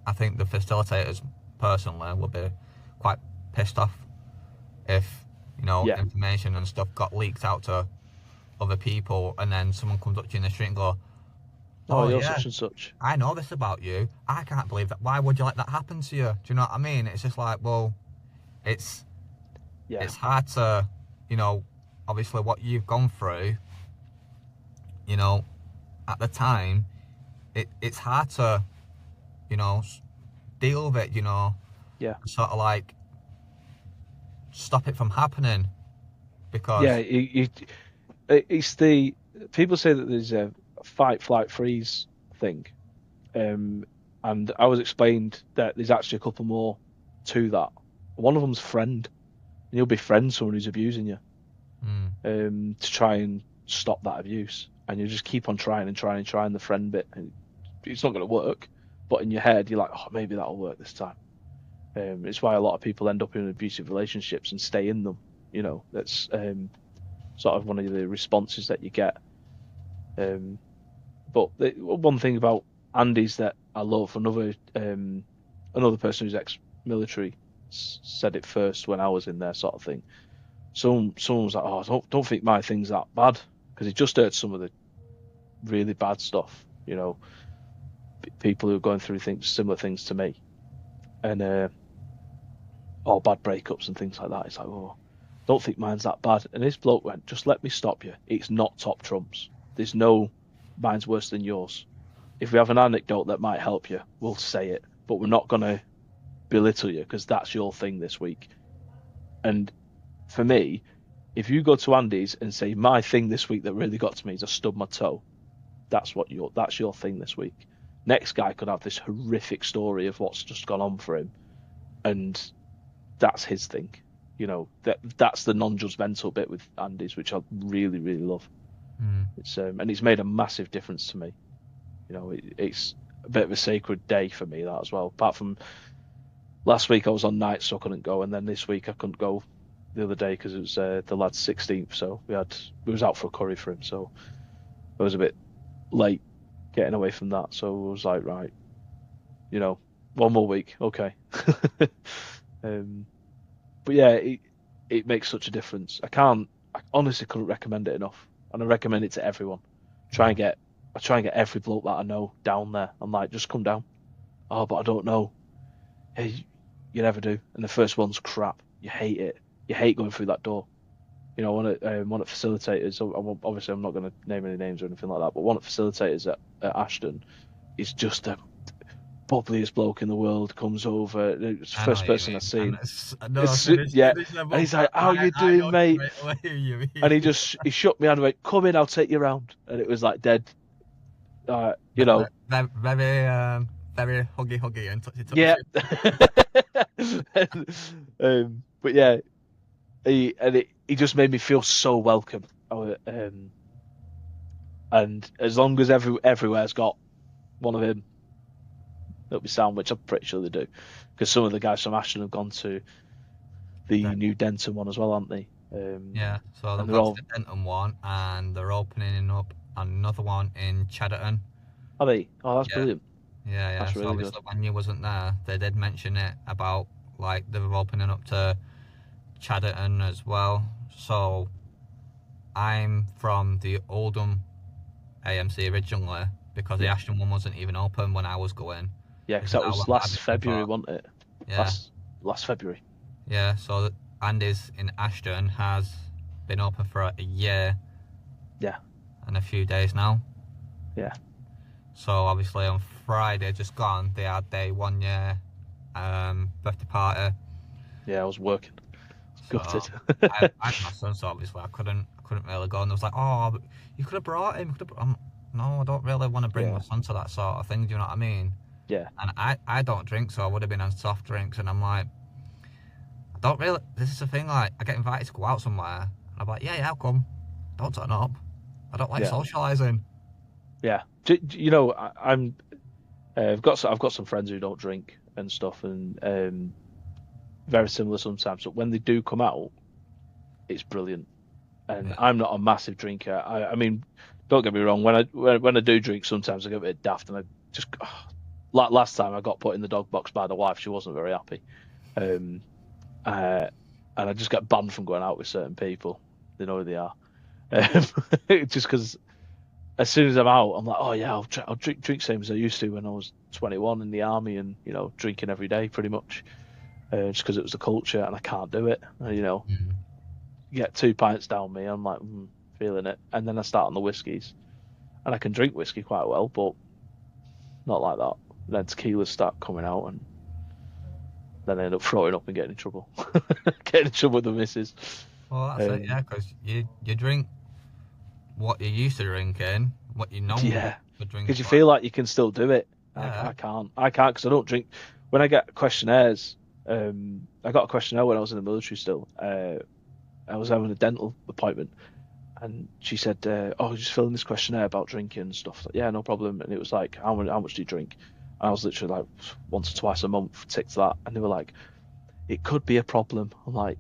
I think the facilitators personally would be quite pissed off if, Yeah. information and stuff got leaked out to other people, and then someone comes up to you in the street and go, Oh, "Oh you're yeah, such and such. I know this about you. I can't believe that. Why would you let that happen to you?" Do you know what I mean? It's just like, well, it's Yeah. hard to, obviously what you've gone through, at the time, it's hard to, deal with it, Yeah. sort of like stop it from happening, because Yeah. It's the people say that there's a fight, flight, freeze thing, and I was explained that there's actually a couple more to that. One of them's friend, and you'll befriend someone who's abusing you, to try and stop that abuse, and you just keep on trying and trying and trying the friend bit, and it's not going to work. But in your head, you're like, oh, maybe that'll work this time. It's why a lot of people end up in abusive relationships and stay in them. That's sort of one of the responses that you get. But one thing about Andy's that I love, another person who's ex-military said it first when I was in there, sort of thing. Someone was like, "Oh, don't think my thing's that bad," because he just heard some of the really bad stuff. People who are going through similar things to me, and bad breakups and things like that. It's like, oh, don't think mine's that bad. And this bloke went, just let me stop you. It's not top trumps. There's no mine's worse than yours. If we have an anecdote that might help you, we'll say it, but we're not going to belittle you because that's your thing this week. And for me, if you go to Andy's and say my thing this week that really got to me is I stubbed my toe, that's your thing this week. Next guy could have this horrific story of what's just gone on for him, and that's his thing. That's the non-judgmental bit with Andy's, which I really, really love. It's and it's made a massive difference to me. It's a bit of a sacred day for me, that as well. Apart from last week, I was on night, so I couldn't go, and then this week I couldn't go the other day because it was the lad's 16th, so we was out for a curry for him, so I was a bit late getting away from that. So I was like, right, one more week, okay. But yeah, it makes such a difference. I honestly couldn't recommend it enough, and I recommend it to everyone. I try and get every bloke that I know down there. I'm like, just come down. Oh, but I don't know. Hey, you never do. And the first one's crap. You hate it. You hate going through that door. One of facilitators. Obviously, I'm not going to name any names or anything like that. But one of facilitators at Ashton is just the bubbliest bloke in the world. Comes over. It's the first person I've seen. And he's like, "How you doing, mate?" And he shook me hand and went, "Come in, I'll take you around." And it was like dead. Very, very huggy and touchy. Yeah. But yeah, he just made me feel so welcome. And as long as everywhere's got one of him, it'll be sound, which I'm pretty sure they do, because some of the guys from Ashton have gone to the new Denton one as well, aren't they? Yeah, so they've got the Denton one, and they're opening up another one in Chadderton. Are they? Oh, that's brilliant. Yeah. That's so really obviously good. when you wasn't there, they did mention it about like they were opening up to Chadderton as well. So I'm from the Oldham AMC originally, because the Ashton one wasn't even open when I was going. Yeah, because that was last February, wasn't it? Yeah. Last February. Yeah, so Andy's in Ashton has been open for a year. Yeah. And a few days now. Yeah. So obviously on Friday just gone, they had their 1 year birthday party. Yeah, I was working. Gutted. I had my son, so obviously I couldn't really go. And I was like, oh, but you could have brought him. No, I don't really want to bring my son to that sort of thing. Do you know what I mean? Yeah. And I don't drink, so I would have been on soft drinks. And I'm like, I don't really. This is the thing. Like, I get invited to go out somewhere, and I'm like, yeah, I'll come. Don't turn up. I don't like socialising. Yeah. I've got some friends who don't drink and stuff, and very similar sometimes. But when they do come out, it's brilliant. And I'm not a massive drinker. I mean, don't get me wrong. When I do drink, sometimes I get a bit daft, and I just last time I got put in the dog box by the wife, she wasn't very happy. Um, and I just get banned from going out with certain people. They know who they are. Um, just because as soon as I'm out, I'm like, oh yeah, I'll drink same as I used to when I was 21 in the army, and drinking every day pretty much, just because it was the culture, and I can't do it. Mm. Get 2 pints down me, I'm like, feeling it, and then I start on the whiskies, and I can drink whiskey quite well, but not like that. Then tequilas start coming out, and then I end up throwing up and getting in trouble. Getting in trouble with the missus. Well, that's it, yeah, because you drink what you're used to drinking, what you know Yeah, to drink. because you feel like you can still do it. Yeah. I can't because I don't drink. When I get questionnaires, I got a questionnaire when I was in the military still. I was having a dental appointment, and she said, "Oh, just fill in this questionnaire about drinking and stuff." Like, yeah, no problem. And it was like, "How much do you drink?" And I was literally like, once or twice a month, ticked that, and they were like, "It could be a problem." I'm like,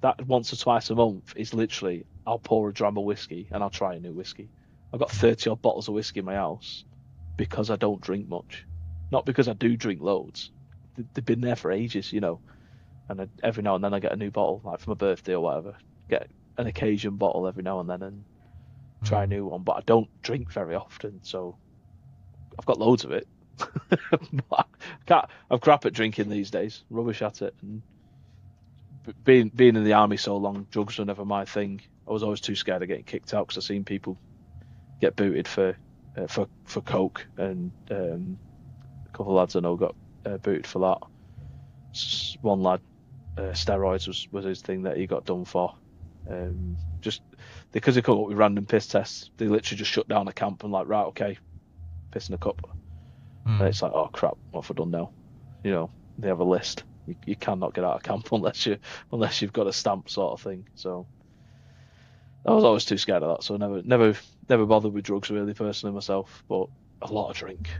that once or twice a month is literally, I'll pour a dram of whiskey and I'll try a new whiskey. I've got 30 odd bottles of whiskey in my house because I don't drink much, not because I do drink loads. They've been there for ages, and every now and then I get a new bottle, like for my birthday or whatever. Get an occasion bottle every now and then and try a new one, but I don't drink very often, so I've got loads of it. I'm crap at drinking these days, rubbish at it, and being in the army so long, drugs were never my thing. I was always too scared of getting kicked out because I've seen people get booted for coke, and a couple of lads I know got booted for that. One lad, steroids was his thing that he got done for. Just because they come up with random piss tests, they literally just shut down a camp and like, right, okay, piss in a cup. And it's like, oh crap, what have I done now? They have a list. You cannot get out of camp unless you've got a stamp sort of thing. So I was always too scared of that. So never bothered with drugs really personally myself. But a lot of drink,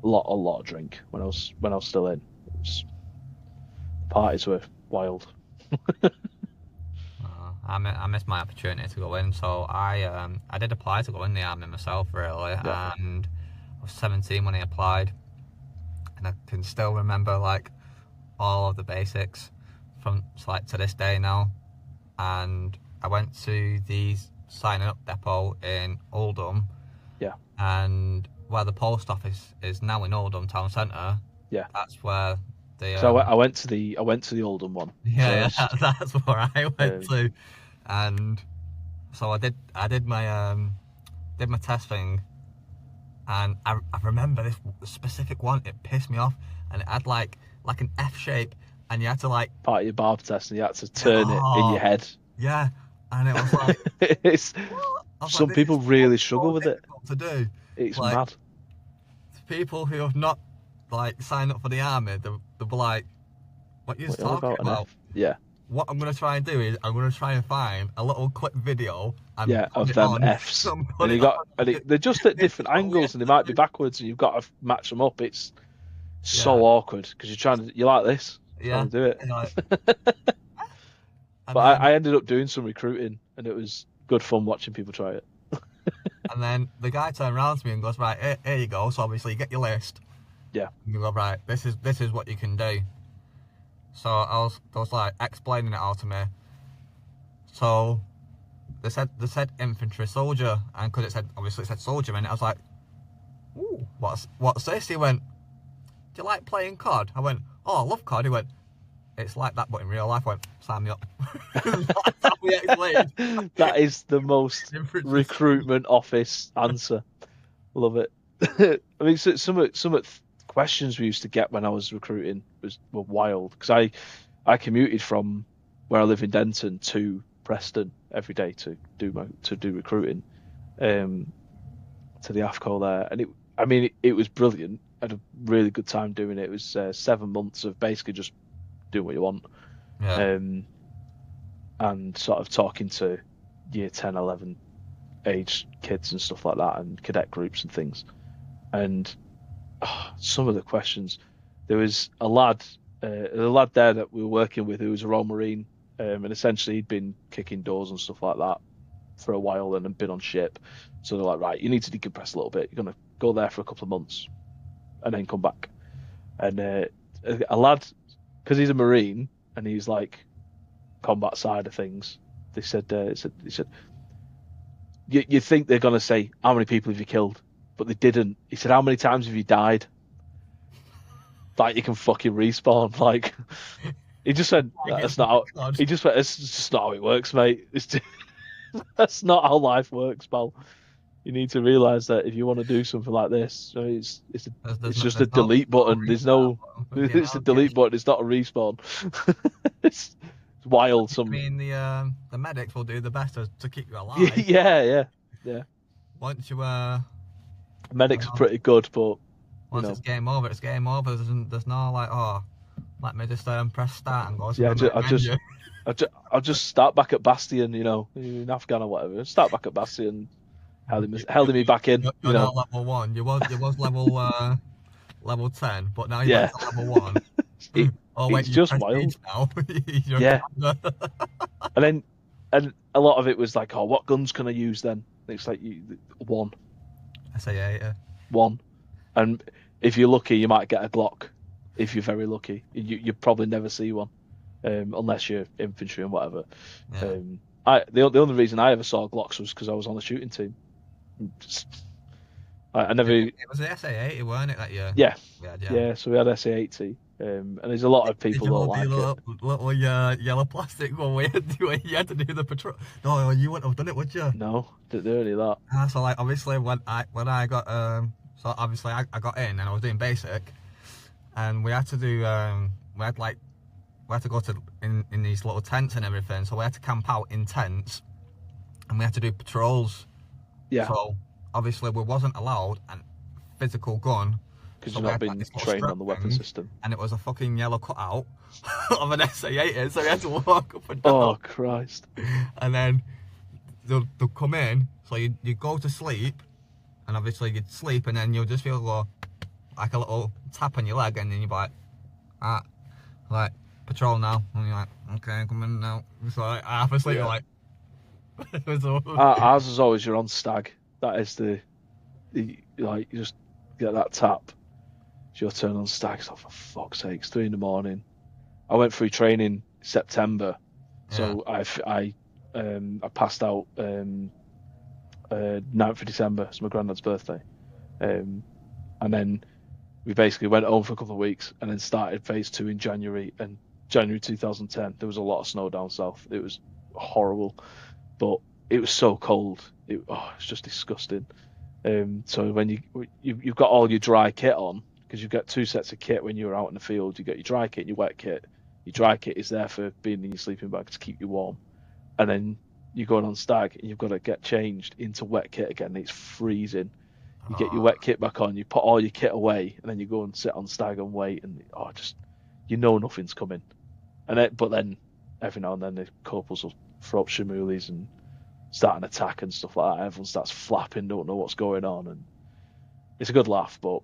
a lot of drink when I was still in. Parties were wild. I missed my opportunity to go in, so I did apply to go in the army myself, really, Yeah. and I was 17 when I applied, and I can still remember like all of the basics from like to this day now. And I went to the signing up depot in Oldham, Yeah. and where the post office is now in Oldham town centre. Yeah. That's where the So I went to the Oldham one yeah, first. that's where I went to, and so I did my test thing, and I remember this specific one. It pissed me off, and it had like an F shape, and you had to like part of your barb test, and you had to turn it in your head. Yeah, and it was like it's some like, people really struggle with it. To do. It's like, mad. People who have not like signed up for the army, they'll be like, "What you're talking about?" Yeah. What I'm gonna try and do is I'm gonna try and find a little clip video and of them Fs, and they're just at different angles, and they might be backwards, and you've got to match them up. It's so awkward because you're like this, trying to do it. But I ended up doing some recruiting, and it was good fun watching people try it. And then the guy turned around to me and goes, "Right, here you go. So obviously you get your list." Yeah. And you go, "Right, this is what you can do." So I was like explaining it all to me. So they said infantry soldier, and because it said soldier in it, I was like, "Ooh, what's this?" He went, "Do you like playing COD?" I went, "Oh, I love COD." He went, "It's like that, but in real life." I went, "Sign me up." That's how we explained. That is the most recruitment office answer. Love it. I mean, some of the questions we used to get when I was recruiting were wild, because I commuted from where I live in Denton to Preston every day to do recruiting, to the AFCO there, and it was brilliant. I had a really good time doing it. It was 7 months of basically just doing what you want, and sort of talking to year 10, 11 age kids and stuff like that, and cadet groups and things. And some of the questions, there was a lad there that we were working with who was a Royal Marine, and essentially he'd been kicking doors and stuff like that for a while and been on ship. So they're like, right, you need to decompress a little bit. You're going to go there for a couple of months. and then come back. And a lad, because he's a Marine and he's like combat side of things, they said, you think they're gonna say how many people have you killed, but they didn't. He said, how many times have you died? Like you can fucking respawn. Like he just went, that's not how. He just went, it's just not how it works, mate. That's not how life works, pal. You need to realise that if you want to do something like this, it's just a delete button. There's no, it's a delete button. It's not a respawn. It's wild. I mean, the medics will do the best to keep you alive. Yeah. Once you medics are pretty good, but once it's game over, it's game over. There's no like, oh, let me just press start and go. Yeah, I'll just start back at Bastion, in Afghan or whatever. Start back at Bastion. Held me back in. You're not level 1. You was level 10, but now you're back to level 1. It's just wild. Now. Yeah. And a lot of it was like, oh, what guns can I use then? It's like one. SA8. Yeah. One. And if you're lucky, you might get a Glock. If you're very lucky, you probably never see one, unless you're infantry and whatever. Yeah. The only reason I ever saw Glocks was because I was on the shooting team. I never. It was the SA80, weren't it, that year? Yeah. Yeah. So we had SA80, and there's a lot of people that don't like it. Little yellow plastic one where you had to do the patrol. No, you wouldn't have done it, would you? No, didn't do any of that. So like obviously when I got so obviously I got in and I was doing basic, and we had to do we had to go to in these little tents and everything. So we had to camp out in tents, and we had to do patrols. Yeah. So obviously we wasn't allowed a physical gun because you've not been trained on the weapon system. And it was a fucking yellow cutout of an SA-80, so we had to walk up and down. Oh Christ! And then they'll come in, so you go to sleep, and obviously you'd sleep, and then you'll just feel like a little tap on your leg, and then you're like patrol now, and you're like, okay, come in now. So like half asleep, you're like. Ours is always you're on stag. That is you just get that tap. It's your turn on stag. So for fuck's sake, it's 3 a.m. I went through training September, so I passed out 9th of December. It's my granddad's birthday, and then we basically went home for a couple of weeks and then started phase 2 in January. And January 2010, there was a lot of snow down south. It was horrible. But it was so cold. It's just disgusting. So when you've got all your dry kit on, because you've got 2 sets of kit when you're out in the field. You got your dry kit and your wet kit. Your dry kit is there for being in your sleeping bag to keep you warm. And then you're going on stag and you've got to get changed into wet kit again. It's freezing. You get your wet kit back on, you put all your kit away, and then you go and sit on stag and wait, and nothing's coming. But then every now and then the corporals will throw up shimulis and start an attack and stuff like that. Everyone starts flapping, don't know what's going on, and it's a good laugh. But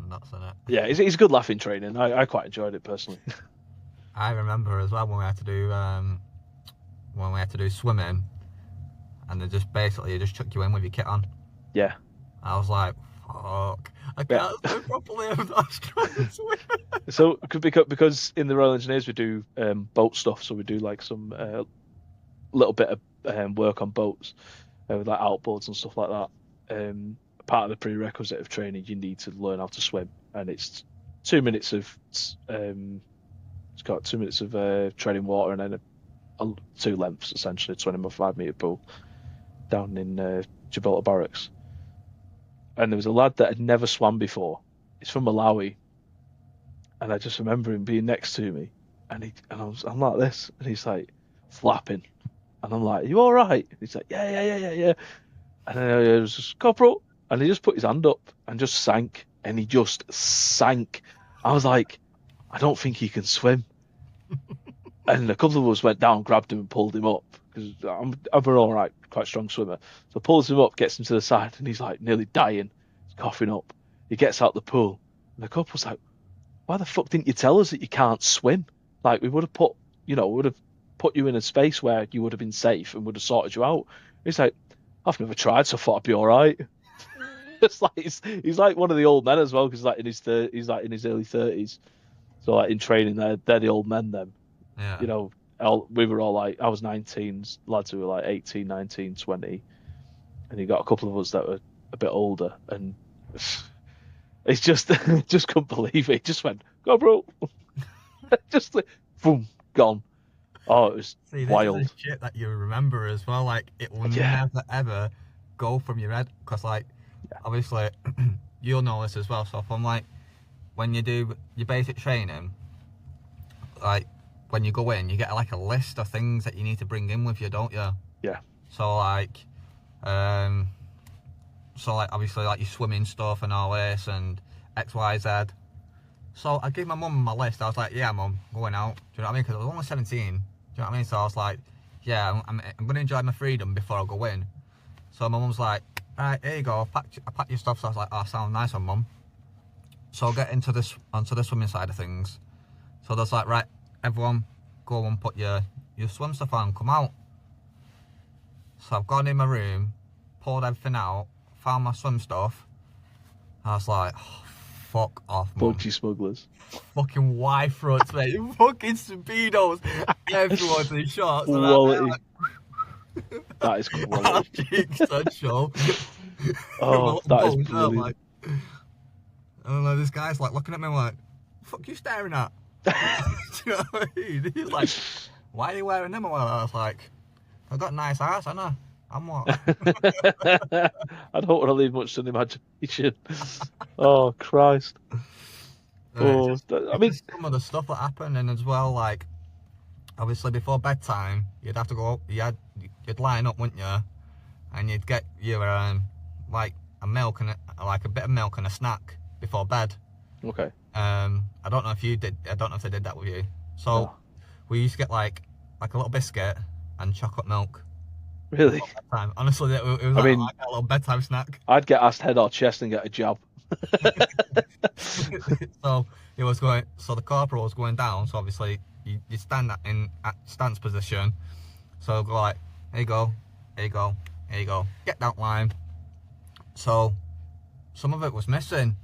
nuts in it. Yeah, it's a good laugh in training. I quite enjoyed it personally. I remember as well when we had to do swimming, and they just chuck you in with your kit on. Yeah. I was like, fuck, I can't swim properly. I'm not strong to swim. So because in the Royal Engineers we do boat stuff, so we do like some little bit of work on boats with like outboards and stuff like that. Part of the prerequisite of training, you need to learn how to swim, and it's 2 minutes of it's got 2 minutes of treading water, and then 2 lengths essentially, 25 metre pool down in Gibraltar Barracks. And there was a lad that had never swam before. He's from Malawi, and I just remember him being next to me, and I'm like this, and he's like flapping, and I'm like, "Are you all right?" And he's like, "Yeah." And then I was just, "Corporal," and he just put his hand up and just sank, and he just sank. I was like, "I don't think he can swim." And a couple of us went down, grabbed him, and pulled him up, because I'm an all right, quite strong swimmer. So pulls him up, gets him to the side, and he's like nearly dying, he's coughing up. He gets out the pool, and the couple's like, "Why the fuck didn't you tell us that you can't swim? Like, we would have put you in a space where you would have been safe and would have sorted you out." He's like, "I've never tried, so I thought I'd be all right." Just like he's like one of the old men as well, because like he's like in his early 30s. So like in training, they're the old men then. Yeah. You know, we were all like, I was 19, lads who were like 18, 19, 20, and you got a couple of us that were a bit older, and it's just just couldn't believe it. It just went, go bro, just like, boom, gone. Oh, it was See, this is the wild. shit that you remember as well. Like, it will Yeah, never ever go from your head. Because, like, yeah, obviously, you'll know this as well. So, from like, when you do your basic training, like, when you go in, you get like a list of things that you need to bring in with you, don't you? yeah. So, like, um, obviously, like your swimming stuff and all this and X, Y, Z. So I gave my mum my list. I was like, yeah, mum, going out. Do you know what I mean? Because I was only 17. Do you know what I mean? So I was like, yeah, I'm going to enjoy my freedom before I go in. So my mum's like, all right, here you go. I packed your stuff. So I was like, oh, sounds nice one, mum. So I'll get onto the swimming side of things. So there's like, right, everyone, go and put your swim stuff on. Come out. So I've gone in my room, pulled everything out, found my swim stuff. I was like, oh, fuck off, mum. Punchy smugglers. Fucking Y fronts, mate. Fucking speedos. Everyone's in shorts. And Quality. like, That is quality. cheeks on show. Oh, that is brilliant. Like, and like, this guy's like looking at me like, fuck you staring at? Do you know what I mean? He's like, why are you wearing them? I was like, I've got nice ass, haven't I? I'm what? I don't want to leave much to the imagination. Oh Christ! Oh, I mean, just some of the stuff that happened, and as well, like, obviously before bedtime, you'd have to go. You'd line up, wouldn't you? And you'd get your like a milk and like a bit of milk and a snack before bed. okay. I don't know if you did. I don't know if they did that with you. So No. we used to get like a little biscuit and chocolate milk. Really? Bedtime. Honestly, it was I mean, like a little bedtime snack. I'd get asked head or chest and get a jab. So it was going. So the corporal was going down. So obviously you stand at stance position. So I'll go like, here you go, here you go, here you go. Get that line. So some of it was missing.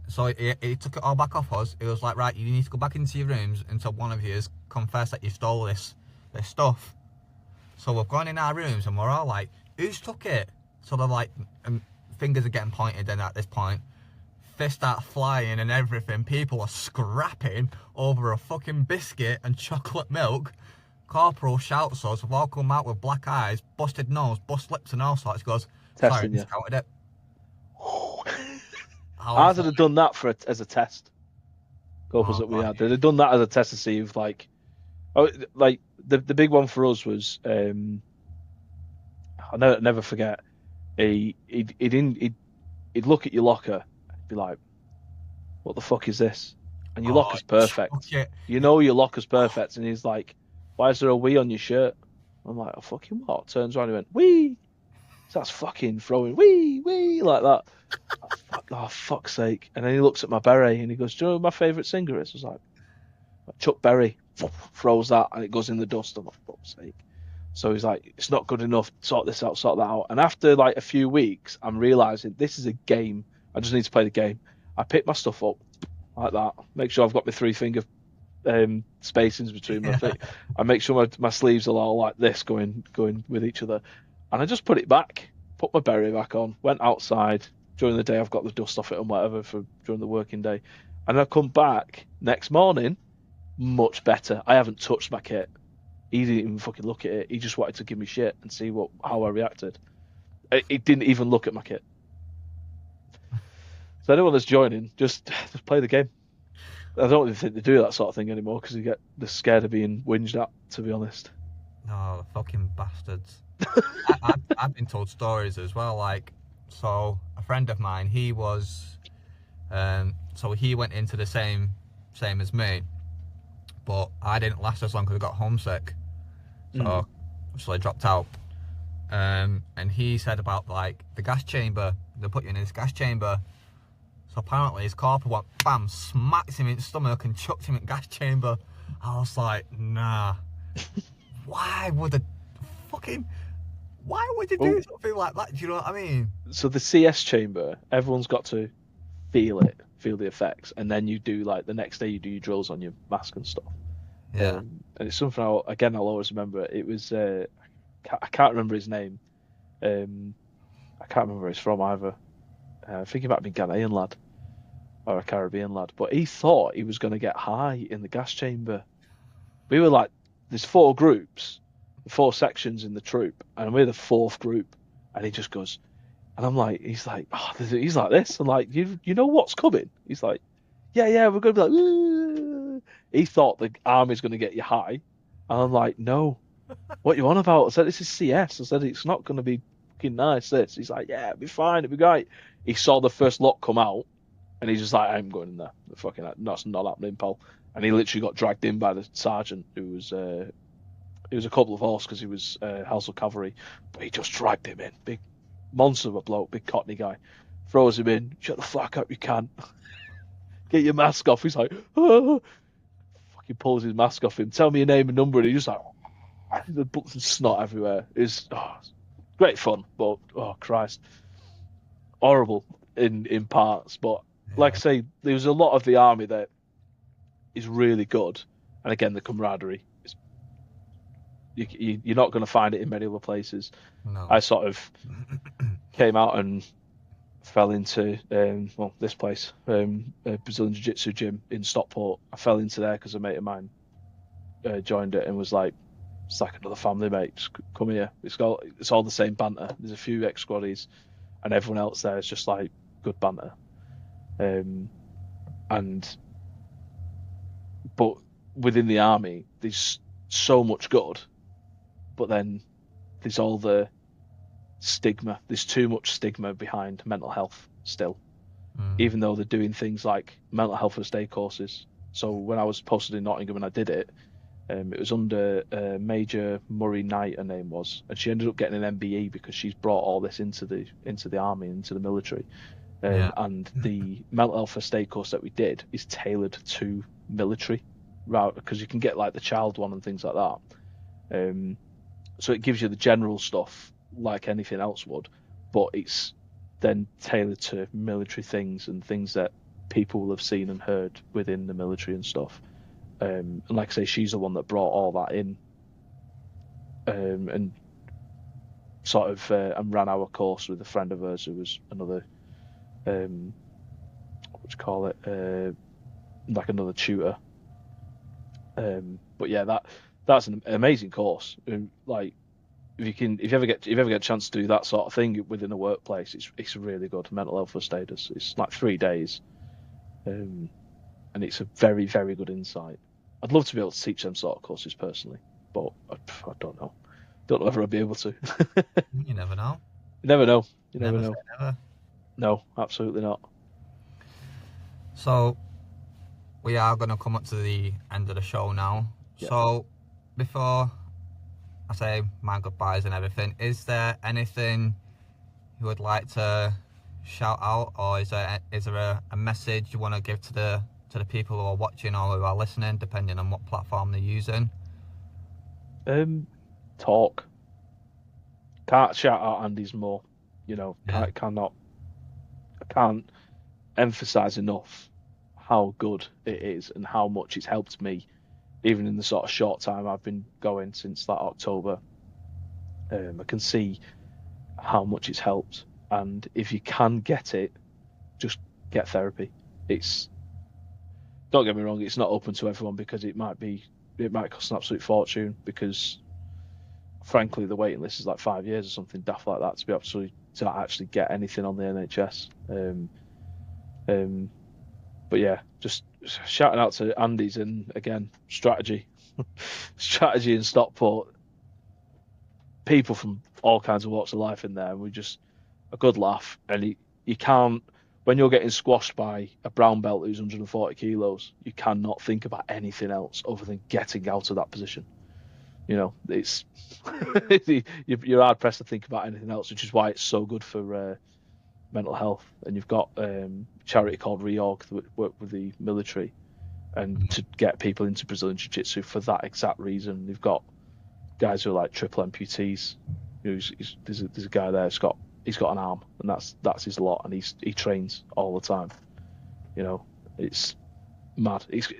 So he took it all back off us. It was like, right, you need to go back into your rooms until one of you has confessed that you stole this stuff. So we've gone in our rooms and we're all like, who's took it? So they're like, fingers are getting pointed in at this point. Fists start flying and everything. People are scrapping over a fucking biscuit and chocolate milk. Corporal shouts us. We've all come out with black eyes, busted nose, bust lips and all sorts. He goes, sorry, I Testing you. discounted it. I'd have done that as a test. Corporals that we had, they'd have done that as a test to see if like the big one for us was I'll never forget. He'd look at your locker, and be like, "What the fuck is this?" And your locker's perfect. You know your locker's perfect, and he's like, "Why is there a wee on your shirt?" I'm like, "Oh fucking what?" Turns around, and he went, "Wee." So that's fucking throwing wee like that. Oh, fuck's sake. And then he looks at my beret and he goes, do you know what my favourite singer is? I was like, Chuck Berry. Throws that and it goes in the dust. I'm like, fuck's sake. So he's like, it's not good enough. Sort this out, sort that out. And after like a few weeks, I'm realising this is a game. I just need to play the game. I pick my stuff up like that. Make sure I've got my 3-finger spacings between my feet. I make sure my sleeves are all like this going with each other. And I just put it back, put my beret back on, went outside. During the day, I've got the dust off it and whatever for during the working day. And I come back next morning, much better. I haven't touched my kit. He didn't even fucking look at it. He just wanted to give me shit and see how I reacted. He didn't even look at my kit. So anyone that's joining, just play the game. I don't even think they do that sort of thing anymore because they're scared of being whinged at, to be honest. No, the fucking bastards. I've been told stories as well, like, so a friend of mine, he was, so he went into the same as me, but I didn't last as long because I got homesick, so I dropped out. And he said about like the gas chamber, they put you in this gas chamber, so apparently his corporal went bam, smacked him in the stomach and chucked him in the gas chamber. I was like, nah. Why would a fucking... Why would you do something like that? Do you know what I mean? So the CS chamber, everyone's got to feel it, feel the effects, and then you do like the next day you do your drills on your mask and stuff. Yeah. And it's something I'll always remember. It was I can't remember his name. I can't remember where he's from either. I think he might be a Ghanaian lad or a Caribbean lad, but he thought he was going to get high in the gas chamber. We were like, there's 4 groups, 4 sections in the troop, and we're the 4th group, and he just goes, and I'm like, he's like this. I'm like, you know what's coming? He's like, yeah, we're going to be like, "Woo." He thought the army's going to get you high, and I'm like, no, what you on about? I said, this is CS. I said, it's not going to be fucking nice, this. He's like, yeah, it'll be fine, it'll be great. He saw the first lot come out, and he's just like, I'm going in there. That's not happening, pal. And he literally got dragged in by the sergeant, who was he was a couple of horse because he was House of Cavalry, but he just dragged him in. Big monster of a bloke, big cockney guy, throws him in. Shut the fuck up, you can't. Get your mask off. He's like, oh. Fucking pulls his mask off him. Tell me your name and number, and he's just like, the snot everywhere. It's great fun, but oh Christ, horrible in parts. But like I say, there was a lot of the army that is really good, and again the camaraderie. You're not going to find it in many other places. No. I sort of came out and fell into this place, a Brazilian Jiu-Jitsu gym in Stockport. I fell into there because a mate of mine joined it and was like, it's like another family, mate. Just come here. It's all the same banter. There's a few ex-squaddies, and everyone else there is just like good banter. But within the army, there's so much good, but then there's all the stigma. There's too much stigma behind mental health still, even though they're doing things like mental health first aid courses. So when I was posted in Nottingham and I did it, it was under Major Murray Knight, her name was, and she ended up getting an MBE because she's brought all this into the army, into the military. And the mental health first aid course that we did is tailored to military route, because you can get like the child one and things like that. So it gives you the general stuff like anything else would, but it's then tailored to military things and things that people will have seen and heard within the military and stuff. And like I say, she's the one that brought all that in, and sort of and ran our course with a friend of hers who was another, what would you call it, like another tutor. But yeah, that's an amazing course. Like, if you ever get a chance to do that sort of thing within a workplace, it's really good. Mental health first aid. It's like 3 days, and it's a very, very good insight. I'd love to be able to teach them sort of courses personally, but I don't know. Don't know whether I'll be able to. You never know. You never know. You never know. Say never. No, absolutely not. So we are going to come up to the end of the show now. Yeah. So before I say my goodbyes and everything, is there anything you would like to shout out, or is there a message you want to give to the people who are watching or who are listening, depending on what platform they're using? Talk. Can't shout out Andy's more. You know, I can't emphasize enough how good it is and how much it's helped me, even in the sort of short time I've been going since that October. I can see how much it's helped, and if you can get it, just get therapy. Don't get me wrong, it's not open to everyone, because it might cost an absolute fortune, because frankly the waiting list is like 5 years or something daft like that to actually get anything on the NHS. But yeah, just shouting out to Andy's, and again, strategy in Stockport. People from all kinds of walks of life in there, and we just a good laugh. And you can't, when you're getting squashed by a brown belt who's 140 kilos, you cannot think about anything else other than getting out of that position. You know, it's you're hard pressed to think about anything else, which is why it's so good for mental health. And you've got a charity called Reorg that work with the military, and to get people into Brazilian Jiu-Jitsu for that exact reason. They've got guys who are like triple amputees You know, there's a guy there. He's got an arm, and that's his lot, and he trains all the time. You know, it's mad. It's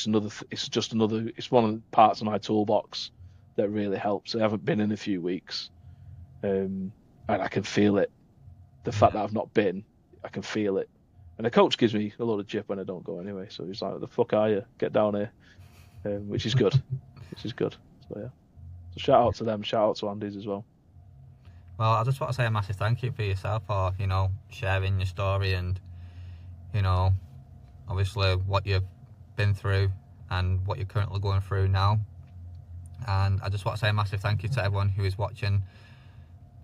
one of the parts of my toolbox that really helps. I haven't been in a few weeks, and I can feel it. The fact that I've not been, I can feel it. And the coach gives me a lot of jip when I don't go anyway. So he's like, "The fuck are you? Get down here," which is good. So yeah. So shout out to them. Shout out to Andy's as well. Well, I just want to say a massive thank you for yourself for, you know, sharing your story and, you know, obviously what you've been through and what you're currently going through now. And I just want to say a massive thank you to everyone who is watching,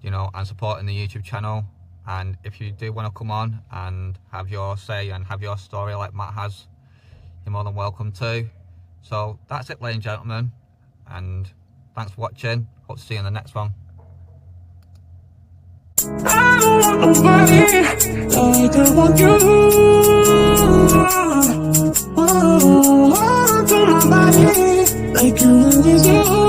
you know, and supporting the YouTube channel. And if you do want to come on and have your say and have your story like Matt has, you're more than welcome to. So that's it, ladies and gentlemen, and thanks for watching. Hope to see you in the next one. I don't want nobody like I want you. Oh, I want my body like you is you.